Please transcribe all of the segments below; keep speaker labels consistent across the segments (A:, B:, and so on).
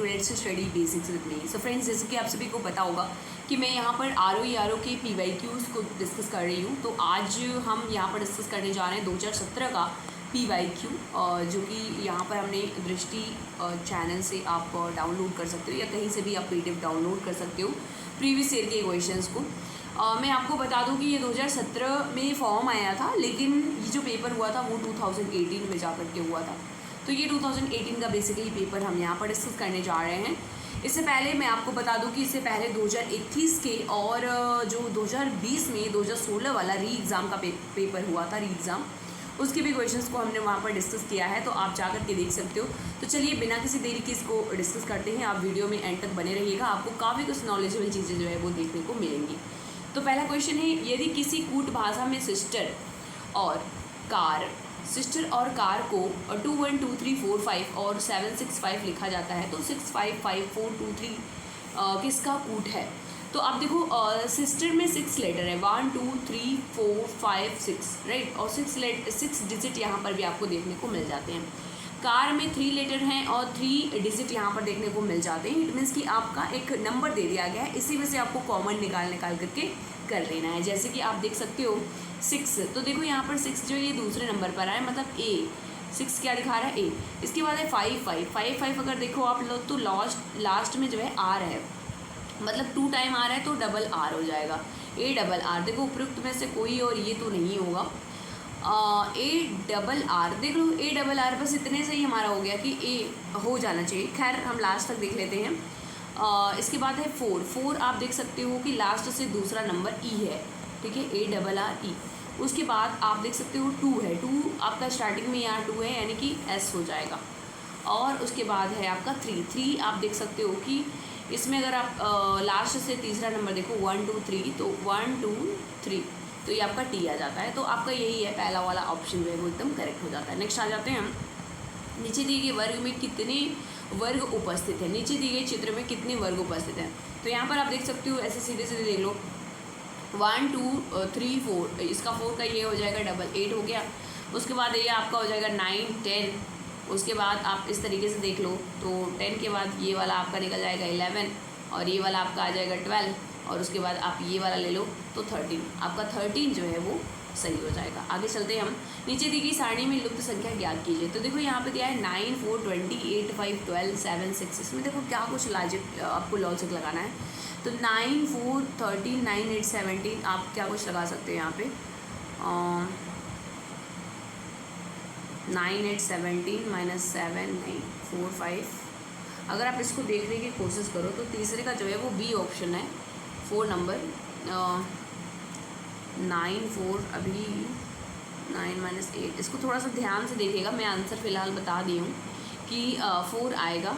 A: To let's study basics with me. So friends, जैसे कि आप सभी को पता होगा कि मैं यहाँ पर आर के PYQs को डिस्कस कर रही हूँ। तो आज हम यहाँ पर डिस्कस करने जा रहे हैं 2017 का PYQ, जो कि यहाँ पर हमने दृष्टि चैनल से आप डाउनलोड कर सकते हो या कहीं से भी आप PDF डाउनलोड कर सकते हो प्रीवियस ईयर के क्वेश्चंस को। मैं आपको बता दूं कि ये 2017 में फॉर्म आया था, लेकिन ये जो पेपर हुआ था वो 2018 में जा कर के हुआ था। तो ये 2018 का बेसिकली पेपर हम यहाँ पर डिस्कस करने जा रहे हैं। इससे पहले मैं आपको बता दूं कि इससे पहले 2021 के और जो 2020 में 2016 वाला री एग्ज़ाम का पेपर हुआ था, री एग्ज़ाम, उसके भी क्वेश्चंस को हमने वहाँ पर डिस्कस किया है, तो आप जा कर के देख सकते हो। तो चलिए बिना किसी देरी के इसको डिस्कस करते हैं। आप वीडियो में एंड तक बने रहिएगा, आपको काफ़ी कुछ नॉलेजेबल चीज़ें जो है वो देखने को मिलेंगी। तो पहला क्वेश्चन है, यदि किसी कूट भाषा में सिस्टर और कार को 2 1 2 3 4 5 और 7 6 5 लिखा जाता है, तो 6 5 5 4 2 3 किसका कूट है? तो आप देखो, सिस्टर में 6 लेटर है, 1 2 3 4 5 6, राइट, और 6 डिजिट यहाँ पर भी आपको देखने को मिल जाते हैं। कार में 3 लेटर हैं और 3 डिजिट यहाँ पर देखने को मिल जाते हैं। इट मीन्स कि आपका एक नंबर दे दिया गया है, इसी में से आपको कॉमन निकाल करके कर लेना है। जैसे कि आप देख सकते हो 6, तो देखो यहाँ पर 6 जो ये दूसरे नंबर पर आया, मतलब A, 6 क्या दिखा रहा है A। इसके बाद है 5 5 5 5, अगर देखो आप लोग तो लास्ट में जो है R है, मतलब 2 टाइम आ रहा है तो डबल R हो जाएगा, A डबल R। देखो उपयुक्त में से कोई और ये तो नहीं होगा, A डबल R। देख लो A डबल R, बस इतने से ही हमारा हो गया कि A हो जाना चाहिए। खैर हम लास्ट तक देख लेते हैं। इसके बाद है 4 आप देख सकते हो कि लास्ट से दूसरा नंबर E है, ठीक है, A डबल R E। उसके बाद आप देख सकते हो 2 है, 2 आपका स्टार्टिंग में यहाँ 2 है, यानी कि S हो जाएगा। और उसके बाद है आपका 3 आप देख सकते हो कि इसमें अगर आप लास्ट से तीसरा नंबर देखो 1 2 3, तो 1 2 3, तो ये आपका T आ जाता है। तो आपका यही है पहला वाला ऑप्शन जो है वो एकदम करेक्ट हो जाता है। नेक्स्ट आ जाते हैं हम, नीचे दिए गए वर्ग में कितने वर्ग उपस्थित हैं? नीचे दिए गए चित्र में कितने वर्ग उपस्थित हैं? तो यहाँ पर आप देख सकते हो, ऐसे सीधे सीधे देख लो, 1 2 3 4, इसका 4 का ये हो जाएगा डबल 8 हो गया। उसके बाद ये आपका हो जाएगा 9 10। उसके बाद आप इस तरीके से देख लो, तो 10 के बाद ये वाला आपका निकल जाएगा 11, और ये वाला आपका आ जाएगा 12, और उसके बाद आप ये वाला ले लो तो 13। आपका 13 जो है वो सही हो जाएगा। आगे चलते हैं हम, नीचे दी गई सारणी में लुप्त संख्या ज्ञात कीजिए। तो देखो यहाँ पे दिया है 9 4 20 8 5 12 7 6। इसमें देखो क्या कुछ लॉजिक आपको लॉजिक लगाना है। तो 9 4 13 9 8 17 आप क्या कुछ लगा सकते हैं यहाँ पे, 9 8 17 -7 9 4 5। अगर आप इसको देखने की कोशिश करो तो तीसरे का जो है वो B ऑप्शन है, 4 नंबर 9 4, अभी 9 -8। इसको थोड़ा सा ध्यान से देखिएगा, मैं आंसर फ़िलहाल बता दी हूँ कि 4 आएगा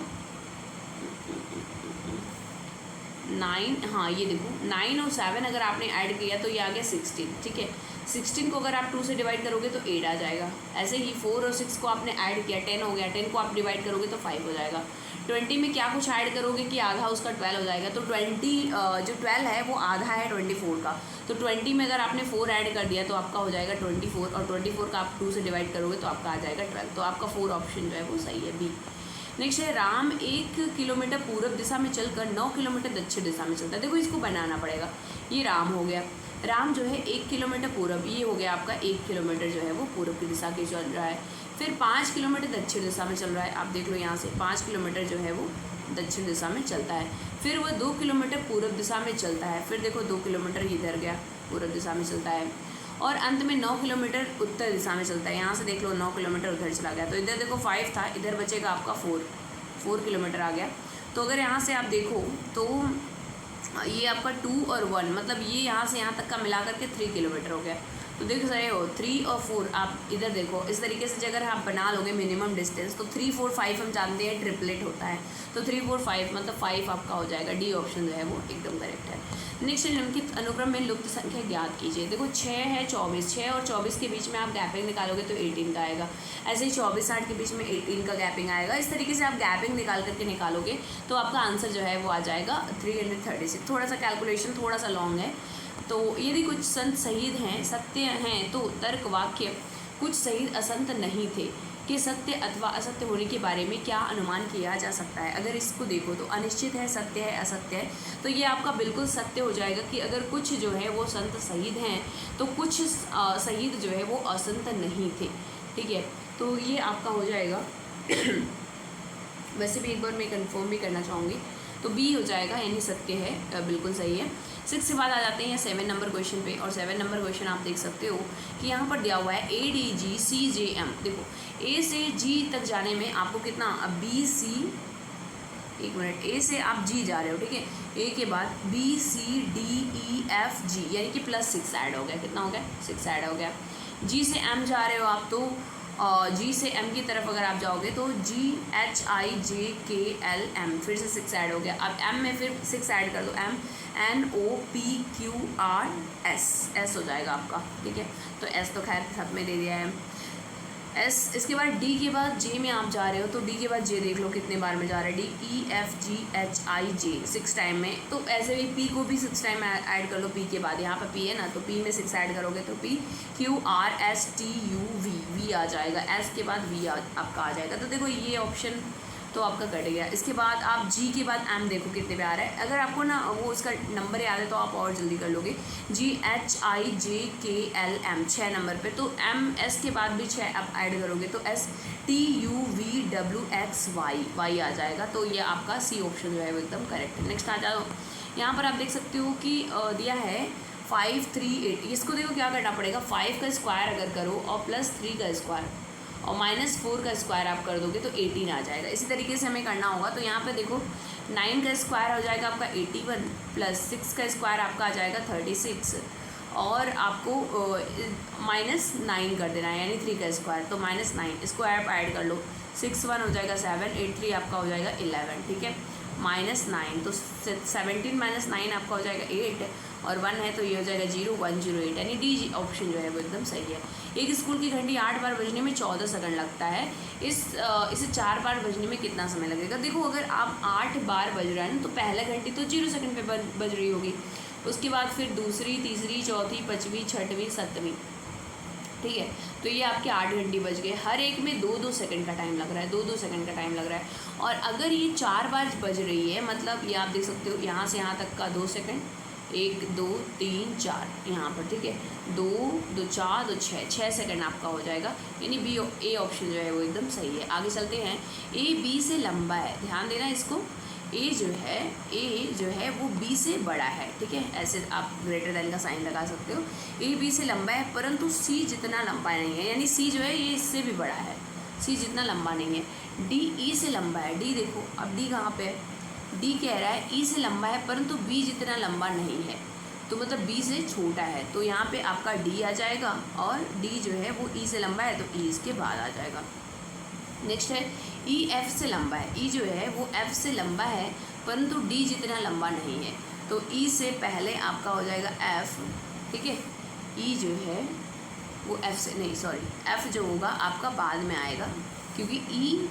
A: 9। हाँ ये देखो 9 और 7 अगर आपने ऐड किया तो ये आ गया 16, ठीक है। 16 को अगर आप 2 से डिवाइड करोगे तो 8 आ जाएगा। ऐसे ही 4 और 6 को आपने ऐड किया 10 हो गया, 10 को आप डिवाइड करोगे तो 5 हो जाएगा। 20 में क्या कुछ ऐड करोगे कि आधा उसका 12 हो जाएगा। तो 20 जो 12 है वो आधा है 24 का। तो 20 में अगर आपने 4 ऐड कर दिया तो आपका हो जाएगा 24, और 24 का आप 2 से डिवाइड करोगे तो आपका आ जाएगा 12। तो आपका 4 ऑप्शन जो है वो सही है, B। नेक्स्ट है, राम 1 किलोमीटर पूर्व दिशा में चलकर 9 किलोमीटर दक्षिण दिशा में चलता है। देखो इसको बनाना पड़ेगा। ये राम हो गया, राम जो है 1 किलोमीटर पूर्व, ये हो गया आपका 1 किलोमीटर जो है वो पूर्व की दिशा की चल रहा है। फिर 5 किलोमीटर दक्षिण दिशा में चल रहा है। आप देख लो यहाँ से 5 किलोमीटर जो है वो दक्षिण दिशा में चलता है। फिर वो 2 किलोमीटर पूर्व दिशा में चलता है। फिर देखो 2 किलोमीटर इधर गया, पूर्व दिशा में चलता है। और अंत में 9 किलोमीटर उत्तर दिशा में चलता है। यहाँ से देख लो 9 किलोमीटर उधर चला गया। तो इधर देखो 5 था, इधर बचेगा आपका 4 किलोमीटर आ गया। तो अगर यहाँ से आप देखो तो ये आपका 2 और 1, मतलब ये यहाँ से यहाँ तक का मिला करके 3 किलोमीटर हो गया। तो देख रहे हो 3 और 4, आप इधर देखो इस तरीके से अगर आप बना लोगे मिनिमम डिस्टेंस, तो 3 4 5 हम जानते हैं ट्रिपलेट होता है। तो 3 4 5 मतलब 5 आपका हो जाएगा। D ऑप्शन जो है वो एकदम करेक्ट है। नेक्स्ट निम्नलिखित अनुक्रम में लुप्त संख्या ज्ञात कीजिए। देखो 6 है 24, 6 और 24 के बीच में आप गैपिंग निकालोगे तो 18 का आएगा। ऐसे ही 24 60 के बीच में 18 का गैपिंग आएगा। इस तरीके से आप गैपिंग निकाल करके निकालोगे तो आपका आंसर जो है वो आ जाएगा 336। थोड़ा सा कैलकुलेशन थोड़ा सा लॉन्ग है। तो यदि कुछ संत शहीद हैं, सत्य हैं, तो तर्क वाक्य कुछ शहीद असंत नहीं थे, के सत्य अथवा असत्य होने के बारे में क्या अनुमान किया जा सकता है। अगर इसको देखो तो अनिश्चित है, सत्य है, असत्य है, तो ये आपका बिल्कुल सत्य हो जाएगा कि अगर कुछ जो है वो संत शहीद हैं तो कुछ शहीद जो है वो असंत नहीं थे। ठीक है, तो ये आपका हो जाएगा। वैसे भी एक बार मैं कंफर्म भी करना चाहूँगी, तो बी हो जाएगा, यानी सत्य है, बिल्कुल सही है। 6 के बाद आ जाते हैं 7 नंबर क्वेश्चन पे, और 7 नंबर क्वेश्चन आप देख सकते हो कि यहाँ पर दिया हुआ है ADGCJM। देखो ए से जी तक जाने में आपको कितना, बी सी, एक मिनट, ए से आप जी जा रहे हो, ठीक है, ए के बाद BCDEFG यानी कि +6 ऐड हो गया। कितना हो गया, 6 ऐड हो गया। जी से एम जा रहे हो आप, तो जी से एम की तरफ अगर आप जाओगे तो GHIJKLM, फिर से 6 ऐड हो गया। अब एम में फिर 6 ऐड कर दो, MNOPQRS, एस हो जाएगा आपका। ठीक है, तो एस तो खैर सब में दे दिया है, एस। इसके बाद डी के बाद जे में आप जा रहे हो, तो डी के बाद जे देख लो कितने बार में जा रहा है, DEFGHIJ 6 टाइम में। तो ऐसे भी पी को भी 6 टाइम ऐड कर लो, पी के बाद यहाँ पर पी है ना, तो पी में 6 ऐड करोगे तो PQRSTUV, वी आ जाएगा, एस के बाद वी आपका आ जाएगा। तो देखो ये ऑप्शन तो आपका कट गया। इसके बाद आप जी के बाद एम देखो कितने पे आ रहा है। अगर आपको ना वो उसका नंबर याद है तो आप और जल्दी कर लोगे। GHIJKLM 6 नंबर पे, तो एम एस के बाद भी 6 आप ऐड करोगे तो STUVWXY, वाई आ जाएगा। तो ये आपका सी ऑप्शन जो है वो एकदम करेक्ट है। नेक्स्ट आ जाओ, यहाँ पर आप देख सकते हो कि दिया है 5 3 8। इसको देखो क्या करना पड़ेगा, 5 का स्क्वायर अगर करो और +3 का स्क्वायर और -4 का स्क्वायर आप कर दोगे तो 18 आ जाएगा। इसी तरीके से हमें करना होगा। तो यहाँ पे देखो 9 का स्क्वायर हो जाएगा आपका 81, +6 का स्क्वायर आपका आ जाएगा 36, और आपको -9 कर देना है, यानी 3 का स्क्वायर, तो -9 इसको आप ऐड कर लो, 6 1 हो जाएगा 7, 8 3 आपका हो जाएगा 11। ठीक है, -9, तो 17 - 9 आपका हो जाएगा 8, और 1 है तो ये हो जाएगा 0 1 0 8, यानी डी ऑप्शन जो है वो एकदम सही है। एक स्कूल की घंटी 8 बार बजने में 14 सेकंड लगता है, इसे 4 बार बजने में कितना समय लगेगा। देखो अगर आप 8 बार बज रहे हैं तो पहला घंटी तो 0 सेकंड पे बज रही होगी, उसके बाद फिर दूसरी, तीसरी, चौथी, 5वीं, 6वीं, 7वीं। ठीक है, तो ये आपके 8 घंटी बज गए। हर एक में 2-2 सेकंड का टाइम लग रहा है, 2-2 सेकंड का टाइम लग रहा है। और अगर ये 4 बार बज रही है, मतलब ये आप देख सकते हो यहाँ से यहाँ तक का 2 सेकंड, 1 2 3 4 यहाँ पर। ठीक है, 2 2 4 2 6 सेकंड आपका हो जाएगा, यानी बी ए ऑप्शन जो है वो एकदम सही है। आगे चलते हैं, ए बी से लंबा है, ध्यान देना इसको। ए जो है वो बी से बड़ा है। ठीक है, ऐसे आप ग्रेटर देन का साइन लगा सकते हो। ए बी से लंबा है परंतु सी जितना लंबा नहीं है, यानी सी जो है ये इससे भी बड़ा है, सी जितना लंबा नहीं है। डी ई से लंबा है, डी देखो अब डी कहाँ पे है, डी कह रहा है ई से लंबा है परंतु बी जितना लंबा नहीं है, तो मतलब बी से छोटा है, तो यहाँ पे आपका डी आ जाएगा, और डी जो है वो ई से लंबा है तो ई इसके बाद आ जाएगा। नेक्स्ट है ई एफ से लंबा है, ई जो है वो एफ से लंबा है परंतु डी जितना लंबा नहीं है, तो ई से पहले आपका हो जाएगा एफ। ठीक है, ई जो है वो एफ से नहीं, सॉरी, एफ जो होगा आपका बाद में आएगा, क्योंकि ई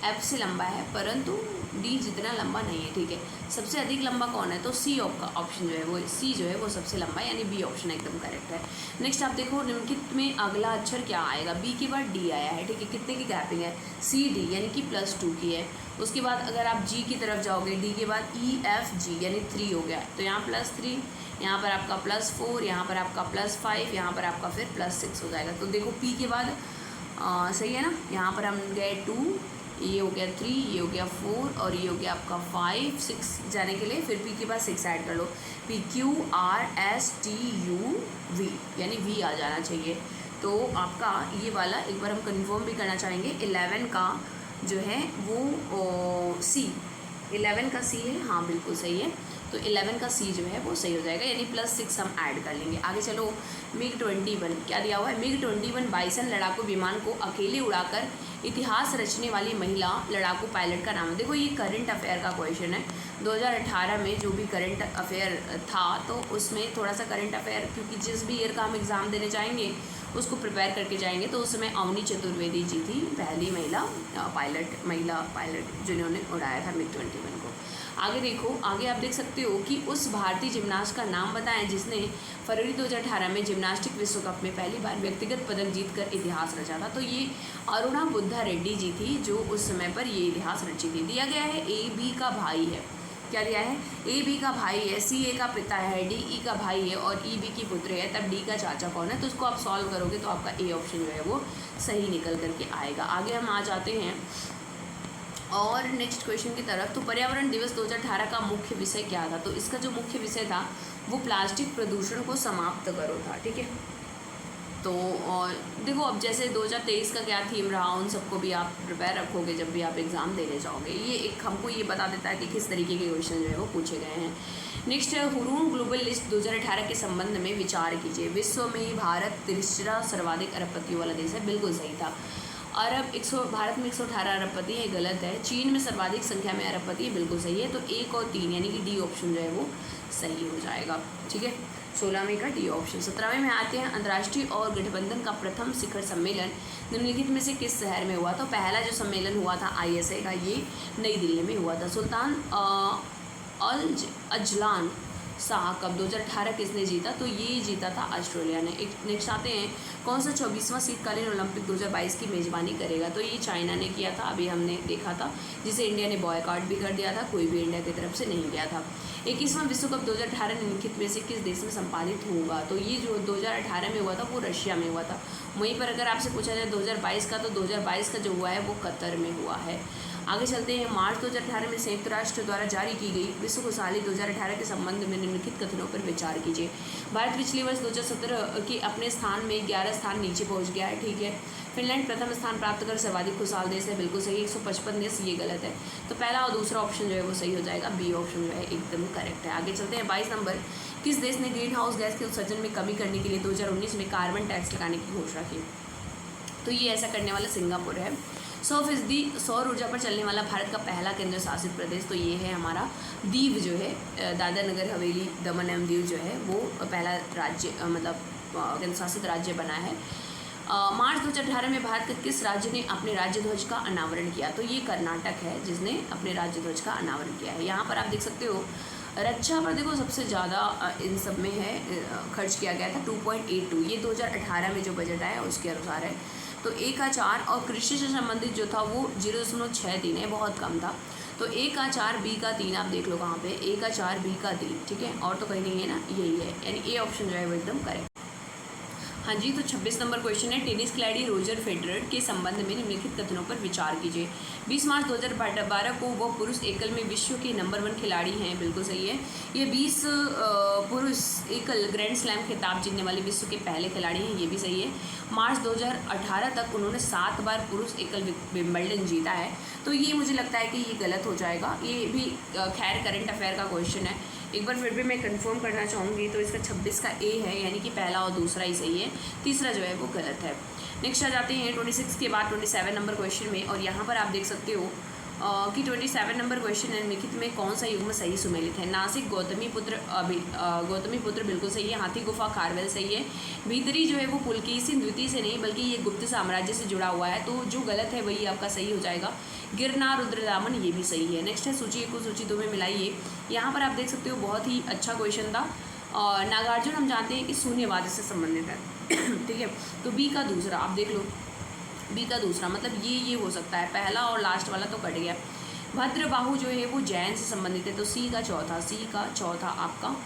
A: एफ से लंबा है परंतु डी जितना लंबा नहीं है। ठीक है, सबसे अधिक लंबा कौन है, तो सी ऑप्शन जो है वो, सी जो है वो सबसे लंबा है, यानी बी ऑप्शन एकदम करेक्ट है। नेक्स्ट आप देखो निम्नलिखित में अगला अक्षर क्या आएगा, बी के बाद डी आया है। ठीक है, कितने की गैपिंग है, सी डी यानी कि +2 की है। उसके बाद अगर आप जी की तरफ जाओगे, डी के बाद ई एफ जी यानी 3 हो गया, तो यहाँ +3, यहाँ पर आपका +4, यहाँ पर आपका +5, यहाँ पर आपका फिर +6 हो जाएगा। तो देखो पी के बाद सही है ना, यहाँ पर हम गए 2, ये हो गया 3, ये हो गया 4, और ये हो गया आपका 5 6 जाने के लिए, फिर पी के बाद 6 ऐड कर लो, PQRSTUV यानी वी आ जाना चाहिए। तो आपका ये वाला एक बार हम कंफर्म भी करना चाहेंगे, 11 का जो है वो सी, 11 का सी है, हाँ बिल्कुल सही है। तो 11 का सी जो है वो सही हो जाएगा, यानी +6 हम ऐड कर लेंगे। आगे चलो, MiG-21 क्या दिया हुआ है, MiG-21 बाइसन लड़ाकू विमान को अकेले उड़ाकर इतिहास रचने वाली महिला लड़ाकू पायलट का नाम है। देखो ये करंट अफेयर का क्वेश्चन है, 2018 में जो भी करंट अफेयर था, तो उसमें थोड़ा सा करंट अफेयर, क्योंकि जिस भी ईयर का हम एग्ज़ाम देने जाएंगे उसको प्रिपेयर करके जाएंगे। तो उस समय अवनी चतुर्वेदी जी थी पहली महिला पायलट जिन्होंने उड़ाया था MiG-21 को। आगे देखो, आगे आप देख सकते हो कि उस भारतीय जिम्नास्ट का नाम बताएं जिसने फरवरी 2018 में जिम्नास्टिक विश्व कप में पहली बार व्यक्तिगत पदक जीतकर इतिहास रचा था। तो ये अरुणा बुद्धा रेड्डी जी थी जो उस समय पर ये इतिहास रची थी। दिया गया है ए बी का भाई है, क्या दिया है, ए बी का भाई है, सी ए का पिता है, डी ई का भाई है और ई बी की पुत्र है, तब डी का चाचा कौन है। तो उसको आप सॉल्व करोगे तो आपका ए ऑप्शन जो है वो सही निकल करके आएगा। आगे हम आ जाते हैं और नेक्स्ट क्वेश्चन की तरफ। तो पर्यावरण दिवस 2018 का मुख्य विषय क्या था? तो इसका जो मुख्य विषय था वो प्लास्टिक प्रदूषण को समाप्त करो था, ठीक है। तो देखो अब जैसे 2023 का क्या थीम रहा, उन सबको भी आप प्रिपेयर रखोगे जब भी आप एग्ज़ाम देने जाओगे। ये एक हमको ये बता देता है कि किस तरीके के क्वेश्चन जो है वो पूछे गए हैं। नेक्स्ट है हुरून ग्लोबल लिस्ट 2018 के संबंध में विचार कीजिए। विश्व में भारत तीसरा सर्वाधिक अरबपतियों वाला देश है, बिल्कुल सही था। भारत में 118 अरबपति है, गलत है। चीन में सर्वाधिक संख्या में अरबपति है, बिल्कुल सही है। तो 1 और 3 यानी कि डी ऑप्शन जो है वो सही हो जाएगा, ठीक है। 16वें का डी ऑप्शन। 17वें में आते हैं अंतर्राष्ट्रीय और गठबंधन का प्रथम शिखर सम्मेलन निम्नलिखित में से किस शहर में हुआ? तो पहला जो सम्मेलन हुआ था ISA का ये नई दिल्ली में हुआ था। सुल्तान अल अजलान शाह कप 2018 किसने जीता? तो ये जीता था ऑस्ट्रेलिया ने। एक नेक्स्ट आते हैं कौन सा 24वां शीतकालीन ओलंपिक 2022 की मेज़बानी करेगा? तो ये चाइना ने किया था, अभी हमने देखा था, जिसे इंडिया ने बॉयकॉट भी कर दिया था, कोई भी इंडिया की तरफ से नहीं गया था। 21वां विश्व कप 2018 निम्नलिखित में से किस देश में संपादित होगा? तो ये जो 2018 में हुआ था वो रशिया में हुआ था। वहीं पर अगर आपसे पूछा जाए 2022 का, तो 2022 का जो हुआ है वो कतर में हुआ है। आगे चलते हैं। मार्च 2018 में संयुक्त राष्ट्र द्वारा जारी की गई विश्व खुशहाली 2018 के संबंध में निम्नलिखित कथनों पर विचार कीजिए। भारत पिछले वर्ष 2017 के अपने स्थान में 11 स्थान नीचे पहुंच गया है, ठीक है। फिनलैंड प्रथम स्थान प्राप्त कर सर्वाधिक खुशहाल देश है, बिल्कुल सही। 155 देश, ये गलत है। तो पहला और दूसरा ऑप्शन जो है वो सही हो जाएगा, बी ऑप्शन जो है एकदम करेक्ट है। आगे चलते हैं। 22 नंबर, किस देश ने ग्रीन हाउस गैस के उत्सर्जन में कमी करने के लिए 2019 में कार्बन टैक्स लगाने की घोषणा की? तो ये ऐसा करने वाला सिंगापुर है। 100% सौर ऊर्जा पर चलने वाला भारत का पहला केंद्र शासित प्रदेश, तो ये है हमारा दीव जो है, दादरा नगर हवेली दमन एवं दीव जो है वो पहला राज्य मतलब केंद्र शासित राज्य बना है। मार्च 2018 में भारत के किस राज्य ने अपने राज्य ध्वज का अनावरण किया? तो ये कर्नाटक है जिसने अपने राज्य ध्वज का अनावरण किया है। यहाँ पर आप देख सकते हो रक्षा पर देखो सबसे ज़्यादा इन सब में है खर्च किया गया था 2.82, ये 2018 में जो बजट आया उसके अनुसार है। तो A का 4 और कृषि से संबंधित जो था वो 0.63 है, बहुत कम था। तो A का 4 B का 3 आप देख लो कहाँ पे, A का 4 B का 3, ठीक है, और तो कहीं नहीं है ना, यही है, यानी A ऑप्शन जो है वो एकदम करेक्ट। हाँ जी, तो 26 नंबर क्वेश्चन है टेनिस खिलाड़ी रोजर फेडरर के संबंध में निम्नलिखित कथनों पर विचार कीजिए। 20 मार्च 2012 को वो पुरुष एकल में विश्व के नंबर 1 खिलाड़ी हैं, बिल्कुल सही है। ये 20 पुरुष एकल ग्रैंड स्लैम खिताब जीतने वाले विश्व के पहले खिलाड़ी हैं, ये भी सही है। मार्च 2018 तक उन्होंने 7 बार पुरुष एकल विंबलडन जीता है। तो ये मुझे लगता है कि ये गलत हो जाएगा, ये भी खैर करंट अफेयर का क्वेश्चन है, एक बार फिर भी मैं कंफर्म करना चाहूँगी। तो इसका 26 का A है, यानी कि पहला और दूसरा ही सही है, तीसरा जो है वो गलत है। नेक्स्ट आ जाते हैं 26 के बाद 27 नंबर क्वेश्चन में, और यहाँ पर आप देख सकते हो कि 27 नंबर क्वेश्चन है निम्नलिखित में कौन सा युग्म सही सुमेलित है? नासिक गौतमीपुत्र बिल्कुल सही है। हाथी गुफा खारवेल सही है। भीतरी जो है वो पुलकेशिन द्वितीय से नहीं बल्कि ये गुप्त साम्राज्य से जुड़ा हुआ है, तो जो गलत है वही आपका सही हो जाएगा। गिरनार रुद्रदामन ये भी सही है। नेक्स्ट है सूची 1 को सूची 2 में मिलाइए। यहाँ पर आप देख सकते हो बहुत ही अच्छा क्वेश्चन था। नागार्जुन हम जानते हैं कि शून्यवाद से संबंधित है ठीक है। तो बी का दूसरा आप देख लो, बी का दूसरा मतलब ये हो सकता है, पहला और लास्ट वाला तो कट गया। भद्रबाहु जो है वो जैन से संबंधित है, तो सी का चौथा आपका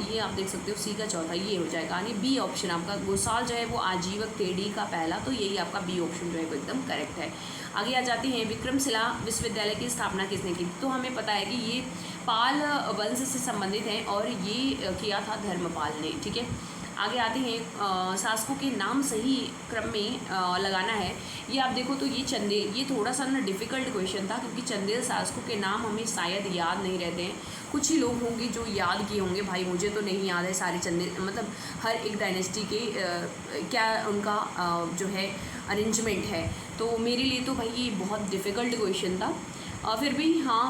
A: ये आप देख सकते हो, सी का चौथा ये हो जाएगा, यानी बी ऑप्शन आपका। गोसाल जो है वो आजीवक थे, डी का पहला, तो यही आपका बी ऑप्शन जो है वो एकदम करेक्ट है। आगे आ जाती हैं विक्रमशिला विश्वविद्यालय की स्थापना किसने की? तो हमें पता है कि ये पाल वंश से संबंधित है और ये किया था धर्मपाल ने, ठीक है। आगे आते हैं शासकों के नाम सही क्रम में लगाना है। ये आप देखो तो ये चंदेल, ये थोड़ा सा ना डिफ़िकल्ट क्वेश्चन था क्योंकि चंदेल शासकों के नाम हमें शायद याद नहीं रहते हैं। कुछ ही लोग होंगे जो याद किए होंगे, भाई मुझे तो नहीं याद है सारे चंदेल, मतलब हर एक डायनेस्टी के क्या उनका जो है अरेंजमेंट है। तो मेरे लिए तो भाई ये बहुत डिफ़िकल्ट क्वेश्चन था। फिर भी हाँ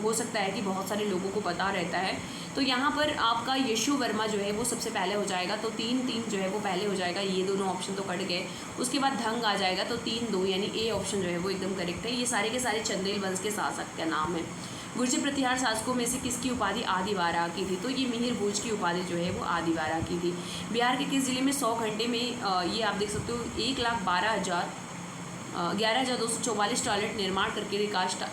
A: हो सकता है कि बहुत सारे लोगों को पता रहता है। तो यहाँ पर आपका यशु वर्मा जो है वो सबसे पहले हो जाएगा, तो 3-3 जो है वो पहले हो जाएगा, ये दोनों ऑप्शन तो कट गए। उसके बाद धंग आ जाएगा, तो 3-2 यानी ए ऑप्शन जो है वो एकदम करेक्ट है। ये सारे के सारे चंदेल वंश के शासक का नाम है। गुर्जर प्रतिहार शासकों में से किसकी उपाधि आदिवारा की थी? तो ये मिहिर भोज की उपाधि जो है वो आदिवारा की थी। बिहार के किस जिले में 100 घंटे में ये आप देख सकते हो 11,244 टॉयलेट निर्माण करके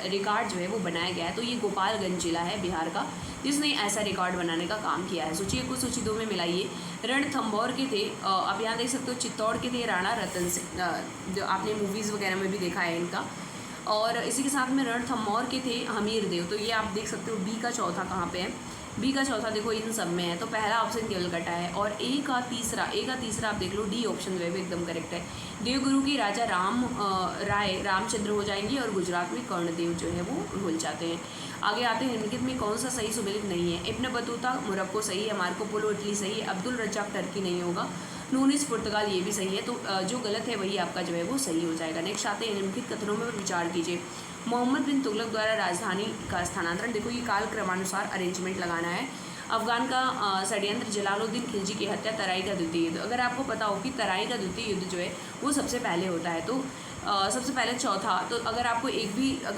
A: रिकॉर्ड जो है वो बनाया गया है? तो ये गोपालगंज जिला है बिहार का जिसने ऐसा रिकॉर्ड बनाने का काम किया है। सूची 1 को सूची 2 में मिलाइए। रणथंभौर के थे, आप यहाँ देख सकते हो चित्तौड़ के थे राणा रतन सिंह, जो आपने मूवीज़ वगैरह में भी देखा है इनका। और इसी के साथ में रणथंभौर के थे हमीर देव, तो ये आप देख सकते हो बी का चौथा कहाँ पे है? बी का चौथा देखो इन सब में है, तो पहला ऑप्शन केवल कटा है। और ए का तीसरा आप देख लो, डी ऑप्शन जो है वो एकदम करेक्ट है। देवगुरु के राजा रामचंद्र हो जाएंगे और गुजरात में कर्णदेव जो है वो भूल जाते हैं। आगे आते हैं, निम्नलिखित में कौन सा सही सुमेलित नहीं है? इब्न बतूता मोरक्को सही है, मार्को पोलो इटली सही है, अब्दुल रज्जाक टर्की नहीं होगा, नूनिस पुर्तगाल ये भी सही है। तो जो गलत है वही आपका जो है वो सही हो जाएगा। नेक्स्ट आते हैं, निम्नलिखित कथनों में विचार कीजिए। मोहम्मद बिन तुगलक द्वारा राजधानी का स्थानांतरण, देखो ये काल क्रमानुसार अरेंजमेंट लगाना है। अफगान का षड्यंत्र, जलालुद्दीन खिलजी की हत्या, तराई का द्वितीय युद्ध। अगर आपको पता हो कि तराई का द्वितीय युद्ध जो है वो सबसे पहले होता है, तो सबसे पहले चौथा, तो अगर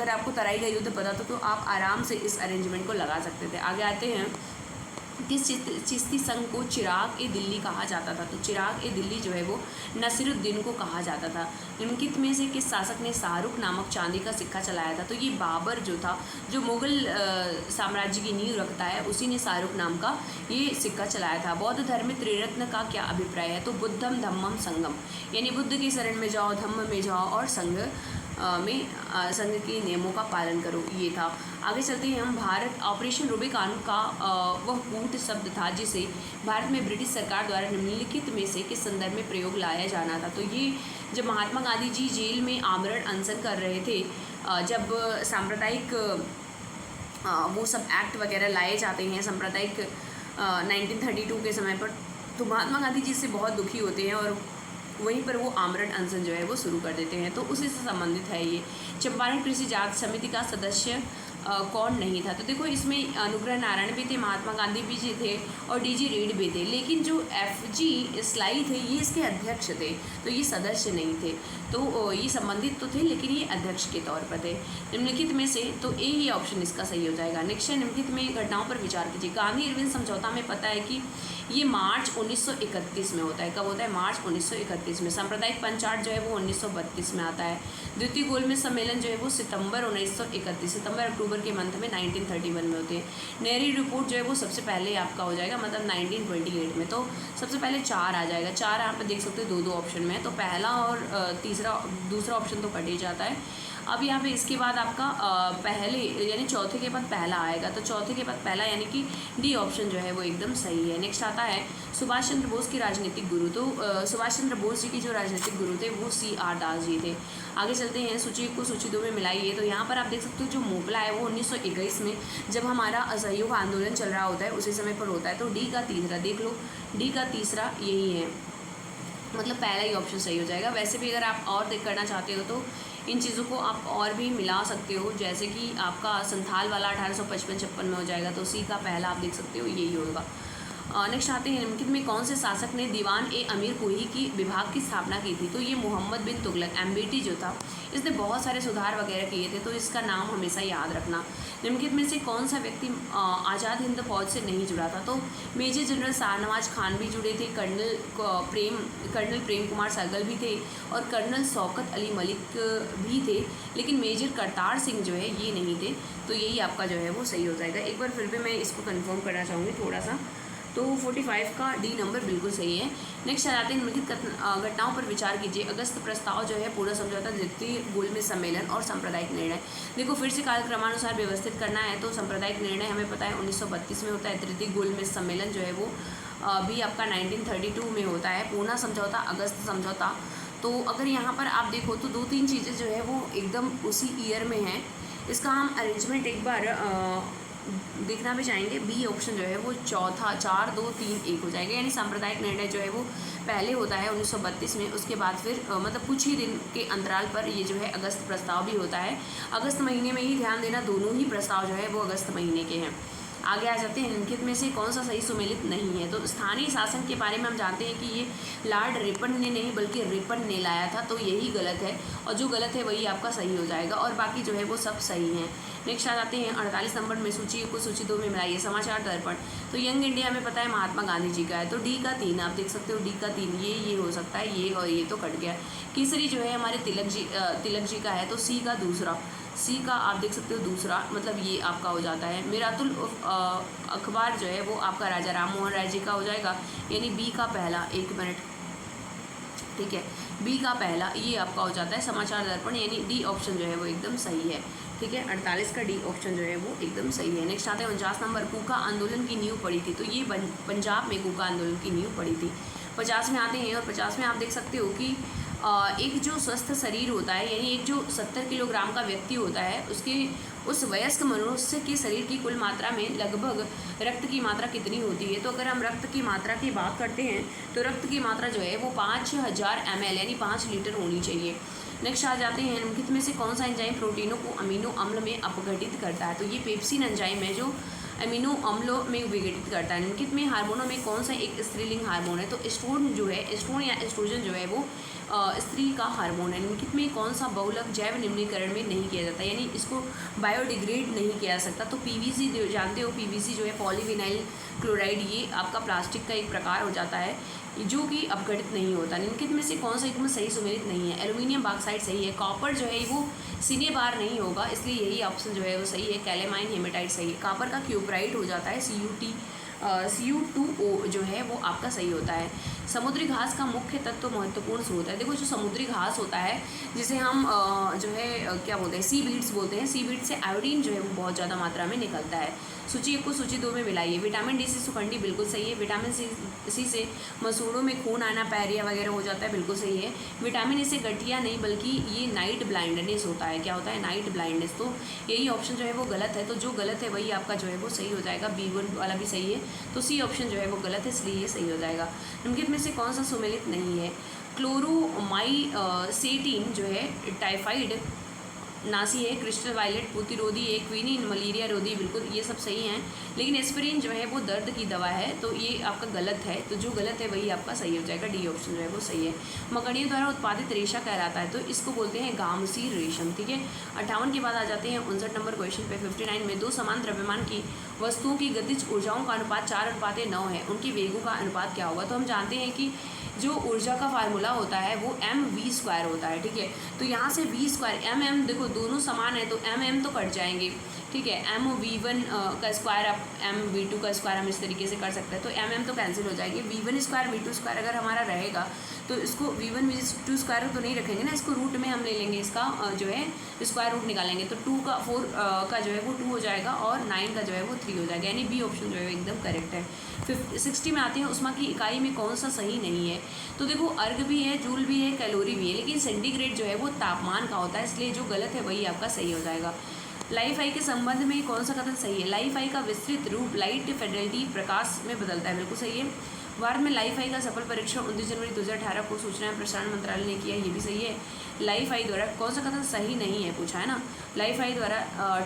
A: आपको तराई का युद्ध पता था तो आप आराम से इस अरेंजमेंट को लगा सकते थे। आगे आते हैं, किस चिश्ती संघ को चिराग ए दिल्ली कहा जाता था? तो चिराग ए दिल्ली जो है वो नसीरुद्दीन को कहा जाता था। निम्नलिखित में से किस शासक ने शाहरुख नामक चांदी का सिक्का चलाया था? तो ये बाबर जो था, जो मुगल साम्राज्य की नींव रखता है, उसी ने शाहरुख नाम का ये सिक्का चलाया था। बौद्ध धर्म में त्रिरत्न का क्या अभिप्राय है? तो बुद्धम धम्मम संगम, यानी बुद्ध की शरण में जाओ, धम्म में जाओ और संघ के नियमों का पालन करो, ये था। आगे चलते हैं हम, भारत ऑपरेशन रूबिकॉन का वह कूट शब्द था जिसे भारत में ब्रिटिश सरकार द्वारा निम्नलिखित में से किस संदर्भ में प्रयोग लाया जाना था? तो ये जब महात्मा गांधी जी जेल में आमरण अनशन कर रहे थे, जब सांप्रदायिक वो सब एक्ट वगैरह लाए जाते हैं सांप्रदायिक 1932 के समय पर, तो महात्मा गांधी जी से बहुत दुखी होते हैं और वहीं पर वो आमरण अनशन जो है वो शुरू कर देते हैं, तो उसी से संबंधित है ये। चंपारण कृषि जांच समिति का सदस्य कौन नहीं था? तो देखो इसमें अनुग्रह नारायण भी थे, महात्मा गांधी भी जी थे और डीजी रीड भी थे, लेकिन जो FG स्लाई थे ये इसके अध्यक्ष थे, तो ये सदस्य नहीं थे। तो ये संबंधित तो थे लेकिन ये अध्यक्ष के तौर पर थे। निम्नलिखित में से तो ए ही ऑप्शन इसका सही हो जाएगा। नेक्स्ट है, निम्नलिखित में घटनाओं पर विचार कीजिए। गांधी इरविन समझौता में पता है कि ये मार्च 1931 में होता है। कब होता है? मार्च 1931 में। सांप्रदायिक पंचायत जो है वो 1932 में आता है। द्वितीय गोलमेज सम्मेलन जो है वो सितंबर 1931, सितंबर अक्टूबर के मंथ में 1931 में होते हैं। नेहरू रिपोर्ट जो है वो सबसे पहले आपका हो जाएगा, मतलब 1928 में। तो सबसे पहले 4 आ जाएगा। 4 यहाँ पर देख सकते हो 2-2 ऑप्शन में है, तो पहला और दूसरा ऑप्शन तो कट ही जाता है। अब यहाँ पे इसके बाद आपका पहले यानी चौथे के बाद पहला आएगा, तो चौथे के बाद पहला यानी कि डी ऑप्शन जो है वो एकदम सही है। नेक्स्ट आता है, सुभाष चंद्र बोस के राजनीतिक गुरु। तो सुभाष चंद्र बोस जी की जो राजनीतिक गुरु थे वो CR दास जी थे। आगे चलते हैं, सूची 1 को सूची 2 में मिलाइए। तो यहाँ पर आप देख सकते हो जो मोपला है वो 1921 में, जब हमारा असहयोग आंदोलन चल रहा होता है उसी समय पर होता है। तो डी का तीसरा देख लो, डी का तीसरा यही है, मतलब पहला ही ऑप्शन सही हो जाएगा। वैसे भी अगर आप और देख करना चाहते हो तो इन चीज़ों को आप और भी मिला सकते हो, जैसे कि आपका संथाल वाला 1855-56 में हो जाएगा, तो सी का पहला आप देख सकते हो यही होगा। नेक्स्ट आते हैं, निम्नलिखित में कौन से शासक ने दीवान-ए-अमीर कोही की विभाग की स्थापना की थी? तो ये मोहम्मद बिन तुगलक, MBT जो था, इसने बहुत सारे सुधार वगैरह किए थे, तो इसका नाम हमेशा याद रखना। निम्नलिखित में से कौन सा व्यक्ति आज़ाद हिंद फौज से नहीं जुड़ा था? तो मेजर जनरल शाहनवाज खान भी जुड़े थे, कर्नल प्रेम कुमार सहगल भी थे और कर्नल शौकत अली मलिक भी थे, लेकिन मेजर करतार सिंह जो है ये नहीं थे। तो यही आपका जो है वो सही हो जाएगा। एक बार फिर भी मैं इसको कन्फर्म करना चाहूँगी थोड़ा सा, तो 45 का डी नंबर बिल्कुल सही है। नेक्स्ट आ जाते हैं, निम्नलिखित घटनाओं पर विचार कीजिए। अगस्त प्रस्ताव जो है, पूरा समझौता, द्वितीय गोलमेज सम्मेलन और सांप्रदायिक निर्णय। देखो फिर से कालक्रमानुसार व्यवस्थित करना है, तो सांप्रदायिक निर्णय हमें पता है 1932 में होता है। तृतीय गोलमेज सम्मेलन जो है वो भी आपका 1932 में होता है। पूना समझौता, अगस्त समझौता। तो अगर यहाँ पर आप देखो तो 2-3 चीज़ें जो है वो एकदम उसी ईयर में हैं। इसका हम अरेंजमेंट एक बार देखना भी चाहेंगे, बी ऑप्शन जो है वो चौथा 4 2 3 1 हो जाएगा। यानी सांप्रदायिक निर्णय जो है वो पहले होता है 1932 में, उसके बाद फिर मतलब कुछ ही दिन के अंतराल पर ये जो है अगस्त प्रस्ताव भी होता है। अगस्त महीने में ही, ध्यान देना, दोनों ही प्रस्ताव जो है वो अगस्त महीने के हैं। आगे आ जाते हैं, निम्नलिखित में से कौन सा सही सुमेलित नहीं है। तो स्थानीय शासन के बारे में हम जानते हैं कि ये लॉर्ड रिपन ने नहीं बल्कि रिपन ने लाया था, तो यही गलत है, और जो गलत है वही आपका सही हो जाएगा, और बाकी जो है वो सब सही हैं। नेक्स्ट आ जाते हैं 48 नंबर में, सूची को सूची 2 में मिलाइए। समाचार दर्पण, तो यंग इंडिया में पता है महात्मा गांधी जी का है, तो डी का 3 आप देख सकते हो, डी का 3 ये हो सकता है, ये और ये तो कट गया। केसरी जो है हमारे तिलक जी का है, तो सी का दूसरा, सी का आप देख सकते हो दूसरा, मतलब ये आपका हो जाता है। मिरातुल अखबार जो है वो आपका राजा राम मोहन राय जी का हो जाएगा, यानी बी का पहला, 1 मिनट, ठीक है, बी का पहला ये आपका हो जाता है समाचार दर्पण, यानी डी ऑप्शन जो है वो एकदम सही है, ठीक है। 48 का डी ऑप्शन जो है वो एकदम सही है। नेक्स्ट आते हैं 49 नंबर, कूका आंदोलन की नींव पड़ी थी, तो ये पंजाब में कूका आंदोलन की नींव पड़ी थी। 50 में आते हैं, और 50 में आप देख सकते हो कि एक जो स्वस्थ शरीर होता है, यानी एक जो 70 किलोग्राम का व्यक्ति होता है, उसके उस वयस्क मनुष्य के शरीर की कुल मात्रा में लगभग रक्त की मात्रा कितनी होती है। तो अगर हम रक्त की मात्रा की बात करते हैं तो रक्त की मात्रा जो है वो 5000 ml यानी 5 लीटर होनी चाहिए। नेक्स्ट आ जाते हैं, निम्नलिखित में से कौन सा एंजाइम प्रोटीनों को अमीनो अम्ल में अपघटित करता है। तो ये पेप्सिन एंजाइम है जो अमीनो अम्लों में विघटित करता है। निम्नलिखित में हार्मोनों में कौन सा एक स्त्रीलिंग हार्मोन है। तो एस्ट्रोजन जो है, एस्ट्रोन या एस्ट्रोजन जो है वो स्त्री का हार्मोन है। निम्नलिखित में कौन सा बहुलक जैव निम्नीकरण में नहीं किया जाता, यानी इसको बायोडिग्रेड नहीं किया जा सकता। तो पीवीसी जानते हो, पीवीसी जो है पॉलीविनाइल क्लोराइड, ये आपका प्लास्टिक का एक प्रकार हो जाता है जो कि अपघटित नहीं होता। निम्नलिखित में से कौन सा एकदम सही सुमेलित नहीं है। एल्यूमिनियम बॉक्साइड सही है, कॉपर जो है वो सिनेबार नहीं होगा, इसलिए यही ऑप्शन जो है वो सही है। कैलेमाइन हेमेटाइट सही है। कॉपर का क्यूपराइट हो जाता है, Cu2O जो है वो आपका सही होता है। समुद्री घास का मुख्य तत्व महत्वपूर्ण स्रोत है। देखो जो समुद्री घास होता है जिसे हम जो है क्या बोलते हैं, सी बीड्स बोलते हैं, सी बीड से आयोडीन जो है वो बहुत ज़्यादा मात्रा में निकलता है। सूची 1 को सूची 2 में मिलाइए। विटामिन डी से सुखंडी बिल्कुल सही है। विटामिन सी से मसूड़ों में खून आना, पैरिया वगैरह हो जाता है, बिल्कुल सही है। विटामिन ए से गठिया नहीं बल्कि ये नाइट ब्लाइंडनेस होता है। क्या होता है, नाइट ब्लाइंडनेस। तो यही ऑप्शन जो है वो गलत है, तो जो गलत है वही आपका जो है वो सही हो जाएगा। B1 वाला भी सही है, तो सी ऑप्शन जो है वो गलत है, इसलिए ये सही हो जाएगा। निम्नलिखित में से कौन सा सुमेलित नहीं है। क्लोरोमाइसेटिन जो है टाइफाइड नासी है, क्रिस्टल वायलेट प्रतिरोधी है, क्विनिन मलेरिया रोधी, बिल्कुल ये सब सही हैं। लेकिन एस्पिरिन जो है वो दर्द की दवा है, तो ये आपका गलत है, तो जो गलत है वही आपका सही हो जाएगा। डी ऑप्शन जो है वो सही है। मकड़ियों द्वारा उत्पादित रेशा कहलाता है, तो इसको बोलते हैं गामसी रेशम, ठीक है। 58 के बाद आ जाते हैं 59 नंबर क्वेश्चन पे। 59 में दो समान द्रव्यमान की वस्तुओं की गतिज ऊर्जाओं का अनुपात 4:9 है, उनकी वेगों का अनुपात क्या होगा। तो हम जानते हैं कि जो ऊर्जा का फार्मूला होता है वो mv² होता है, ठीक है। तो यहाँ से v², mm देखो दोनों समान है तो mm तो कट जाएंगे, ठीक है। mv1 का स्क्वायर आप mv2 का स्क्वायर हम इस तरीके से कर सकते हैं, तो mm तो कैंसिल हो जाएगी। v1² v2² अगर हमारा रहेगा तो इसको v1 v2² तो नहीं रखेंगे ना, इसको रूट में हम ले लेंगे, इसका जो है स्क्वायर रूट निकालेंगे, तो 2 का 4 का जो है वो 2 हो जाएगा और 9 का जो है वो 3 हो जाएगा, यानी बी ऑप्शन जो है एकदम करेक्ट है। 60 में आते हैं, उष्मा की इकाई में कौन सा सही नहीं है। तो देखो अर्ग भी है, जूल भी है, कैलोरी भी है, लेकिन सेंटीग्रेड जो है वो तापमान का होता है, इसलिए जो गलत है वही आपका सही हो जाएगा। लाइफ आई के संबंध में कौन सा कथन सही है। लाइफ आई का विस्तृत रूप लाइट फिडेलिटी प्रकाश में बदलता है, बिल्कुल सही है। भारत में लाइफ आई का सफल परीक्षण 29 जनवरी 2018 को सूचना एवं प्रसारण मंत्रालय ने किया, ये भी सही है। लाइफ आई द्वारा कौन सा कथन सही नहीं है पूछा है ना। लाइफ आई द्वारा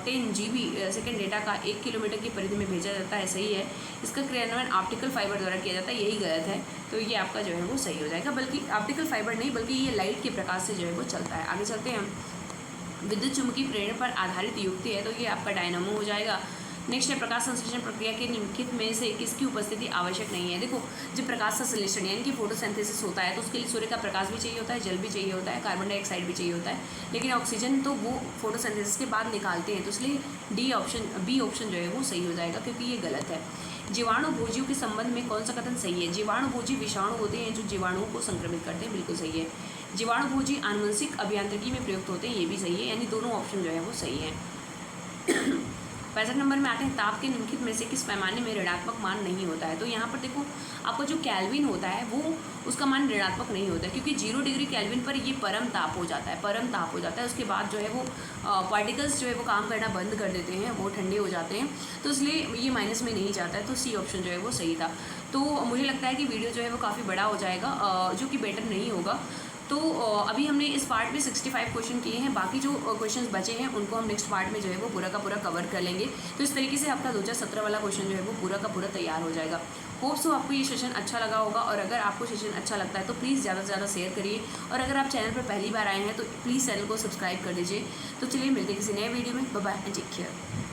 A: 10 GB सेकेंड डेटा का 1 किलोमीटर की परिधि में भेजा जाता है, सही है। इसका क्रियान्वयन ऑप्टिकल फाइबर द्वारा किया जाता है, यही गलत है, तो ये आपका जो है वो सही हो जाएगा। बल्कि ऑप्टिकल फाइबर नहीं बल्कि ये लाइट के प्रकाश से जो है वो चलता है। आगे चलते हैं, विद्युत चुम्बकीय प्रेरण पर आधारित युक्ति है, तो ये आपका डायनामो हो जाएगा। नेक्स्ट है प्रकाश संश्लेषण प्रक्रिया के निम्नलिखित में से किसकी उपस्थिति आवश्यक नहीं है। देखो जब प्रकाश संश्लेषण यानी कि फोटोसिंथेसिस होता है तो उसके लिए सूर्य का प्रकाश भी चाहिए होता है, जल भी चाहिए होता है, कार्बन डाइऑक्साइड भी चाहिए होता है, लेकिन ऑक्सीजन तो वो फोटोसिंथेसिस के बाद निकालते हैं, तो इसलिए बी ऑप्शन जो है वो सही हो जाएगा, क्योंकि ये गलत है। जीवाणु भोजियों के संबंध में कौन सा कथन सही है। जीवाणु भोजी विषाणु होते हैं जो जीवाणुओं को संक्रमित करते हैं, बिल्कुल सही है। जीवाणु भोजी आनुवंशिक अभियांत्रिकी में प्रयुक्त होते हैं, ये भी सही है, यानी दोनों ऑप्शन जो है वो सही है। 65 नंबर में आते हैं ताप के निम्नलिखित में से किस पैमाने में ऋणात्मक मान नहीं होता है। तो यहाँ पर देखो आपको जो केल्विन होता है वो उसका मान ऋणात्मक नहीं होता है, क्योंकि 0 डिग्री केल्विन पर ये परम ताप हो जाता है, परम ताप हो जाता है। उसके बाद जो है वो पार्टिकल्स जो है वो काम करना बंद कर देते हैं, वो ठंडे हो जाते हैं, तो इसलिए ये माइनस में नहीं जाता है। तो सी ऑप्शन जो है वो सही था। तो मुझे लगता है कि वीडियो जो है वो काफ़ी बड़ा हो जाएगा, जो कि बेटर नहीं होगा। तो अभी हमने इस पार्ट में 65 क्वेश्चन किए हैं, बाकी जो क्वेश्चंस बचे हैं उनको हम नेक्स्ट पार्ट में जो है वो पूरा का पूरा कवर कर लेंगे। तो इस तरीके से आपका 2017 वाला क्वेश्चन जो है वो पूरा का पूरा तैयार हो जाएगा। होप सो आपको ये सेशन अच्छा लगा होगा, और अगर आपको सेशन अच्छा लगता है तो प्लीज़ ज़्यादा से ज़्यादा शेयर करिए, और अगर आप चैनल पर पहली बार आए हैं तो प्लीज़ चैनल को सब्सक्राइब कर दीजिए। तो चलिए मिलते हैं किसी नए वीडियो में। Bye bye and take care.